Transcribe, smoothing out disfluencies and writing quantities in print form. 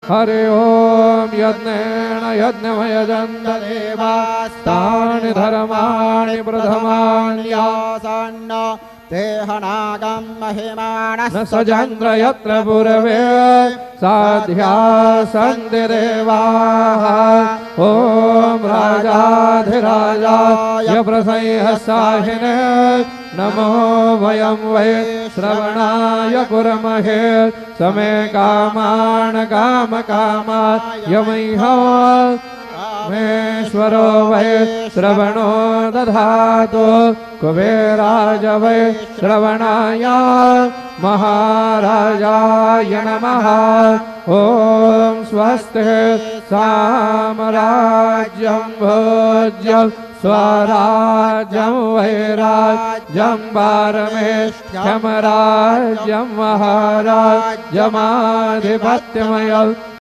हरि ओम यज्ञेन यज्ञमयजन्त देवास्तानि धर्माणि प्रथमान्यासन्न तेहनागं महिमानः सचन्द्र यत्र पूर्वे साध्या सन्ति देवाः ॐ राजाधिराजाय प्रसह्यसाहिने नमो वयं वै श्रवणाय कुर्महे समे कामान् कामकामाय मह्यमेश्वरो वै श्रवणो दधातु कुबेराज वै श्रवणाय महाराजाय नमः ॐ स्वस्ति साम्राज्यं भोज्यं स्वराज्यं वैराज्यं पारमेष्ठ्यं राज्यं महाराज्यमाधिपत्यमयम्